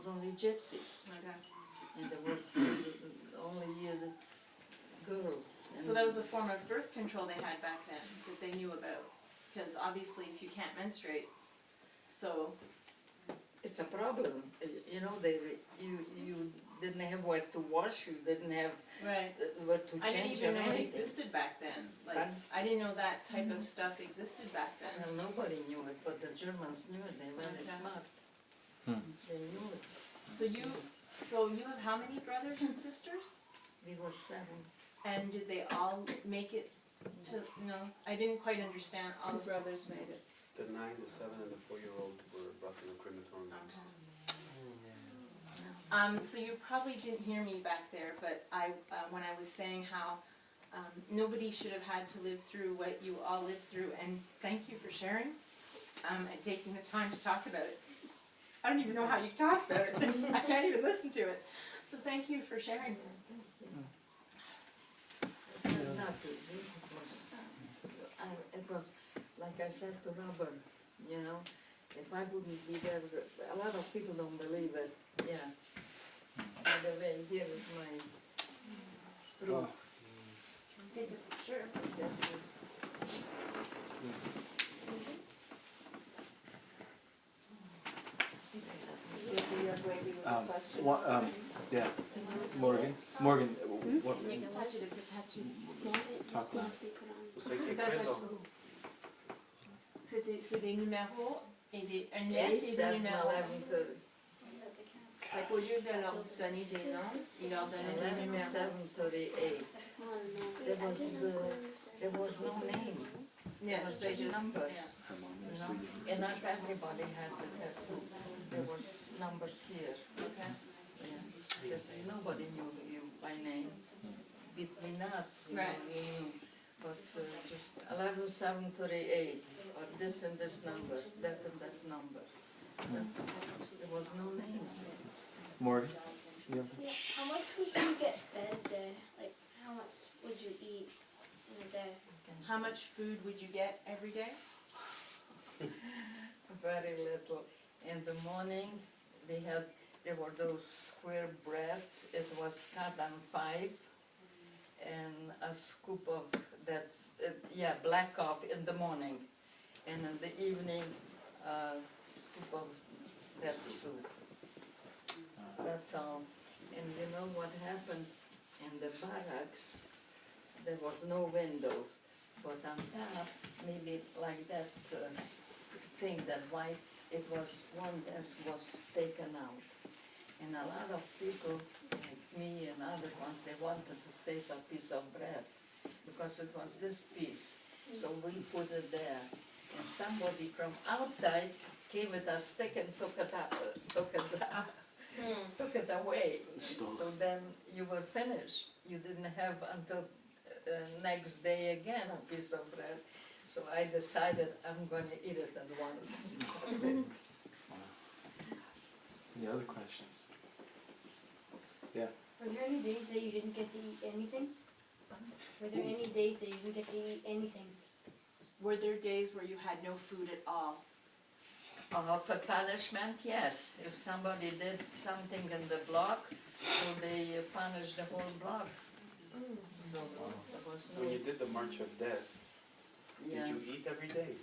was only gypsies, Okay. and there was only girls. And So that was a form of birth control they had back then that they knew about, because obviously if you can't menstruate, so it's a problem. You know, you didn't have where to wash, you didn't have right. where to I didn't change even know it anything. existed back then. Like Pardon? I didn't know that type of stuff existed back then. Well, nobody knew it, but the Germans knew it. They were very Okay. smart. They knew it. So you have how many brothers and sisters? We were 7. And did they all make it to? No, I didn't quite understand. All the brothers made it. The 9, the 7, and the 4-year-old were brought to the crematorium. So you probably didn't hear me back there, but when I was saying how nobody should have had to live through what you all lived through, and thank you for sharing and taking the time to talk about it. I don't even know how you talk about it. I can't even listen to it. So thank you for sharing. It was not easy. It was, like I said to Robert, you know, if I wouldn't be there, a lot of people don't believe it. Yeah. By the way, here is my proof. Take a picture. Yeah, Morgan, what? You can touch it, it's a tattoo. Talk loud. C'est un tattoo. C'est des numéros et une lettre et des numéros. Like, au lieu de leur donner des noms, ils leur donnaient des numéros. 738. There was no name. Yes, they just just, numbers. yeah. You know? And not everybody had the tattoos. There was numbers here. Okay. Yeah. Because nobody knew you by name. Between us, you Right. know, we knew. But just 11738, or this and this number, that and that number. That's all. There was no names. Morgan? Yeah, how much would you get a day? Like, how much would you eat in a day? How much food would you get every day? Very little. In the morning, there were those square breads. It was cut on 5, and a scoop of that, black coffee in the morning, and in the evening, a scoop of that soup. That's all. And you know what happened in the barracks? There was no windows, but on top, maybe like that thing, that white, it was, one desk was taken out. And a lot of people, like me and other ones, they wanted to save a piece of bread, because it was this piece. So we put it there. And somebody from outside came with a stick and took it away. So then you were finished. You didn't have until next day again a piece of bread. So I decided I'm going to eat it at once. That's it. Any other questions? Yeah. Were there any days that you didn't get to eat anything? Were there any days that you didn't get to eat anything? Were there days where you had no food at all? For punishment, yes. If somebody did something in the block, so they punished the whole block. So there was no... When you did the March of Death, Yeah. did you eat every day?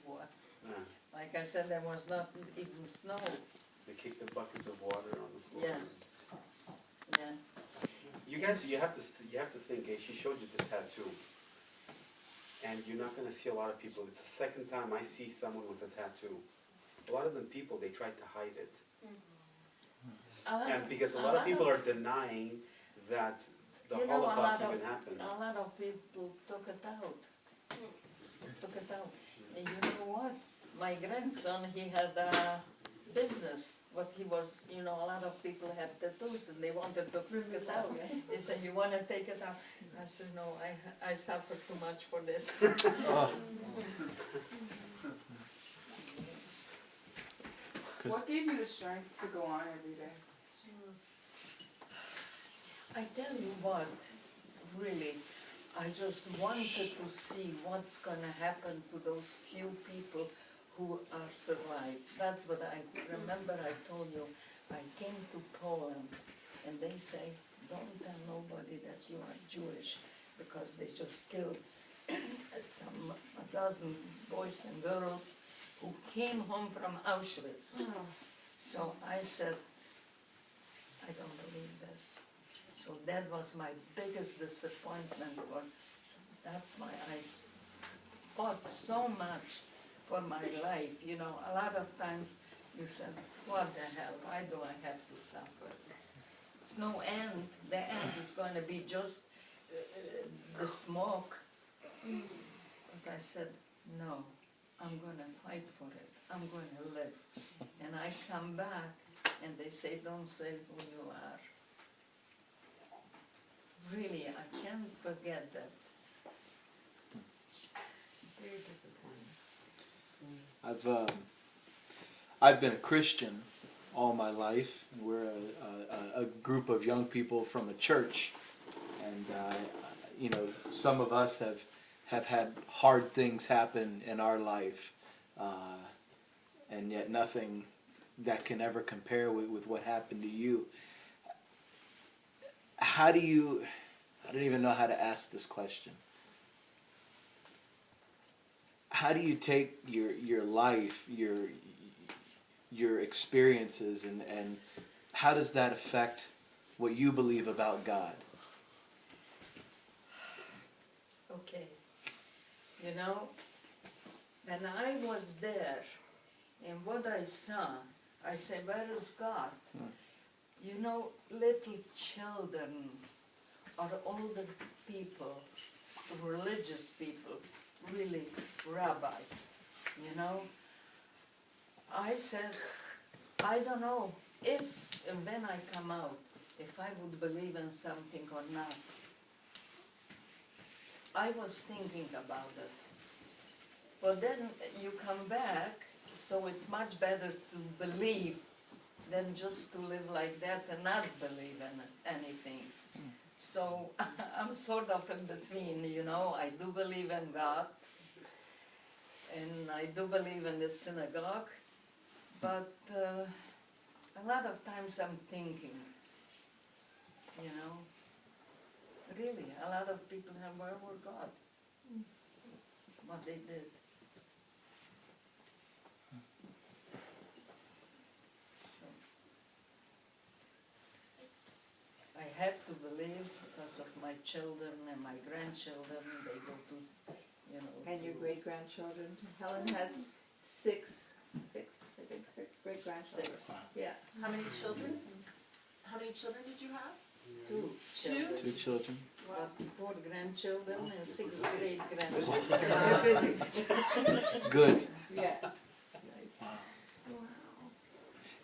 What? Ah, Like I said, there was not even snow. they kicked the buckets of water on the floor. Yes. Yeah. You guys, you have to think. She showed you the tattoo, and you're not going to see a lot of people. It's the second time I see someone with a tattoo. A lot of them people, they tried to hide it, and because a lot of people are denying that the Holocaust even happened. A lot of people took it out. Took it out. And you know what? My grandson, he had a business, but he was, you know, a lot of people had tattoos and they wanted to take it out. They said, you want to take it out? I said, no, I suffer too much for this. Oh. What gave you the strength to go on every day? I tell you what, really, I just wanted to see what's going to happen to those few people who are survived. That's what I remember. I told you, I came to Poland, and they say, don't tell nobody that you are Jewish, because they just killed a dozen boys and girls who came home from Auschwitz. So I said, I don't believe this. So that was my biggest disappointment. So that's why I fought so much for my life. You know, a lot of times you said, what the hell, why do I have to suffer? It's no end. The end is going to be just the smoke. But I said, no, I'm going to fight for it. I'm going to live. And I come back and they say, don't say who you are. Really, I can't forget that. Very disappointing. I've been a Christian all my life. We're a group of young people from a church, and you know, some of us have had hard things happen in our life, and yet nothing that can ever compare with what happened to you. How do you? I don't even know how to ask this question. How do you take your life, your experiences, and how does that affect what you believe about God? Okay. You know, when I was there and what I saw, I said, where is God? You know, little children or older people, religious people, really rabbis, you know. I said, I don't know if and when I come out, if I would believe in something or not. I was thinking about it. But then you come back, so it's much better to believe than just to live like that and not believe in anything. So I'm sort of in between, you know. I do believe in God, and I do believe in the synagogue, but a lot of times I'm thinking, you know, really, a lot of people have, where were God? What they did. So, I have to believe because of my children and my grandchildren, they go to, you know. And your great-grandchildren. Helen has six great-grandchildren. Six. Yeah. How many children? How many children did you have? Two children. 2 children. But 4 grandchildren and 6 great-grandchildren. You're busy. Good. Yeah. Nice.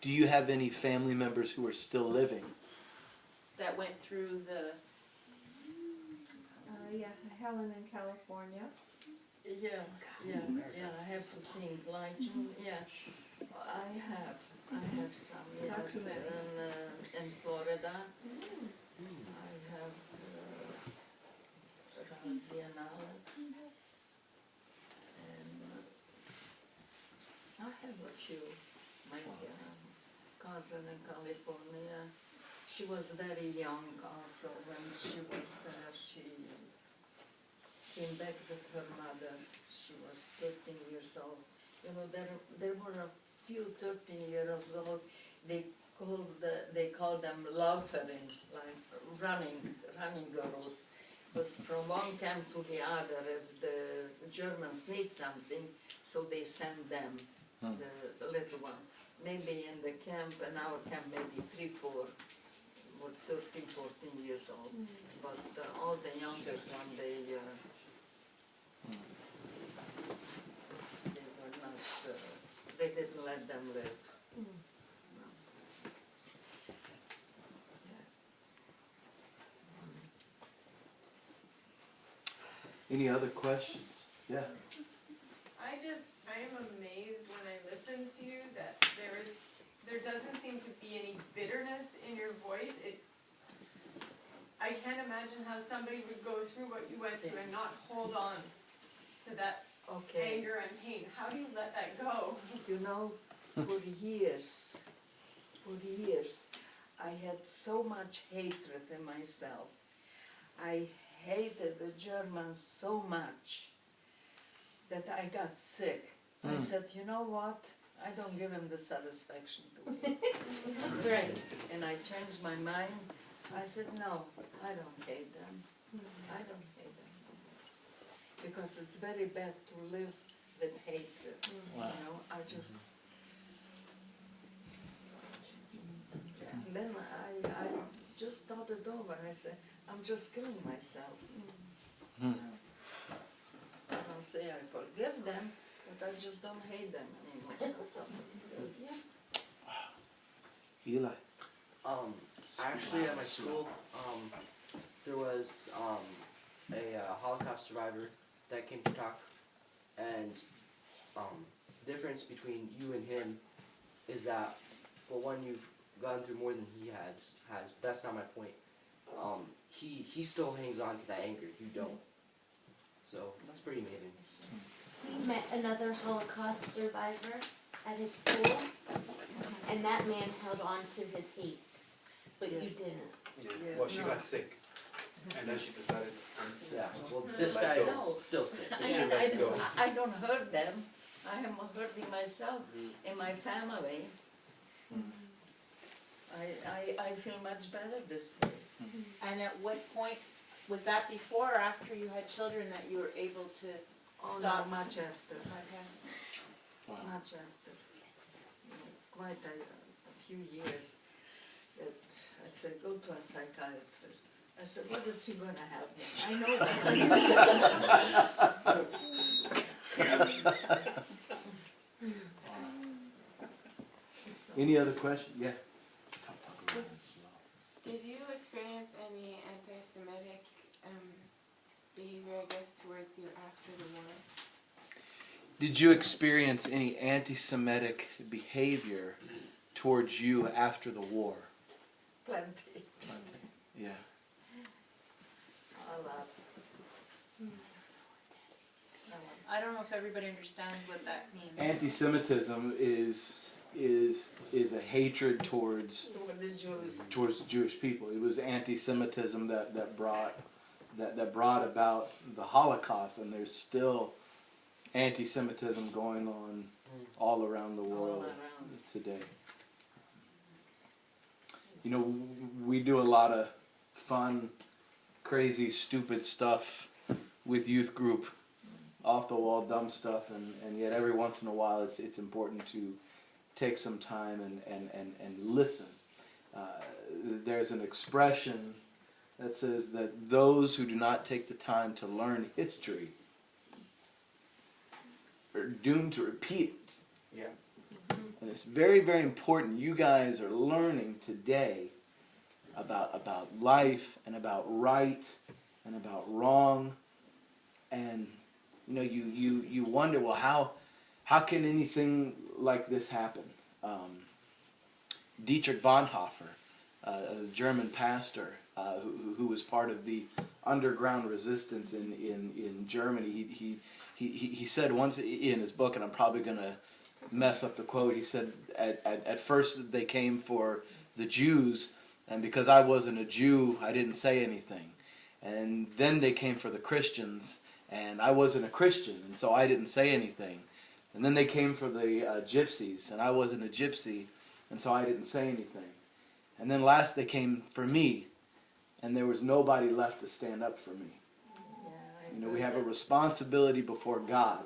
Do you have any family members who are still living? That went through the, Yeah, Helen in California. Yeah, I have to think, like, yeah, I have some, Not yes, too many. in Florida. I have Razi and Alex, and I have a few. My cousin in California, she was very young also when she was there. She came back with her mother. She was 13 years old. You know, there were a few 13 years old. They called them laufering, like running girls. But from one camp to the other, if the Germans need something, so they send them, the little ones. Maybe in the camp, in our camp, maybe 3, 4 were 13, 14 years old. But all the youngest one, they were not, they didn't let them live. No. Any other questions? Yeah. I am amazed when I listen to you that there doesn't seem to be any bitterness in your voice. I can't imagine how somebody would go through what you went through and not hold on to that Okay. anger and pain. How do you let that go? You know, for years, I had so much hatred in myself. I hated the Germans so much that I got sick. I said, you know what? I don't give them the satisfaction to me. That's right. And I changed my mind. I said, no, I don't hate them. I don't hate them no more. Because it's very bad to live with hatred. You know, I just... And then I just thought it over. I said, I'm just killing myself. I don't say I forgive them, but I just don't hate them anymore. That's all. Yeah. Eli. Actually, at my school, there was a Holocaust survivor that came to talk, and difference between you and him is that, well, one, you've gone through more than he has. But that's not my point. He still hangs on to that anger. You don't. So that's pretty amazing. We met another Holocaust survivor at his school, and that man held on to his hate, but you didn't. Yeah. Yeah, Well, she no. got sick, and then she decided. Yeah. Well, this guy is still sick. I mean, I don't hurt them. I am hurting myself and my family. I feel much better this way. And at what point, was that before or after you had children that you were able to Oh, stop? no, much after. Okay. Much after. It's quite a few years that I said, go to a psychiatrist. I said, what is he going to help me? I know that. Any other questions? Yeah. Did you experience any anti-Semitic behavior, I guess, towards you after the war? Did you experience any anti-Semitic behavior towards you after the war? Plenty. Yeah. A lot. I don't know if everybody understands what that means. Anti-Semitism is a hatred towards Toward the Jews. towards Jewish people. It was anti-Semitism that brought about the Holocaust, and there's still anti-Semitism going on all around the world today. You know, we do a lot of fun, crazy, stupid stuff with youth group, off the wall, dumb stuff, and yet every once in a while it's important to take some time and listen. There's an expression that says that those who do not take the time to learn history are doomed to repeat it. Yeah. And it's very, very important. You guys are learning today about life and about right and about wrong. And you know, you wonder, well, how can anything like this happen? Dietrich Bonhoeffer, a German pastor who was part of the underground resistance in Germany, he said once in his book, and I'm probably going to mess up the quote, he said, at first they came for the Jews, and because I wasn't a Jew, I didn't say anything. And then they came for the Christians, and I wasn't a Christian, and so I didn't say anything. And then they came for the gypsies, and I wasn't a gypsy, and so I didn't say anything. And then last they came for me, and there was nobody left to stand up for me. Yeah, You know, we have a responsibility before God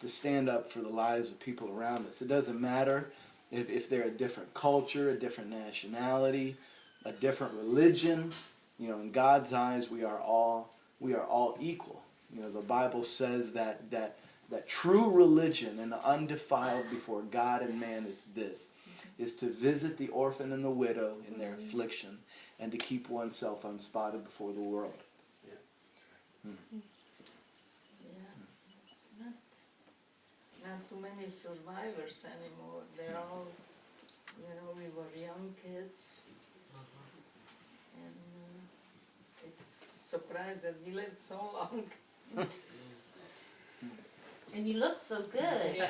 to stand up for the lives of people around us. It doesn't matter if they're a different culture, a different nationality, a different religion. You know, in God's eyes, we are all equal. You know, the Bible says that true religion and undefiled before God and man is this, is to visit the orphan and the widow in their affliction and to keep oneself unspotted before the world. Yeah, it's not too many survivors anymore. They're all, you know, we were young kids, and it's surprised that we lived so long. And you look so good.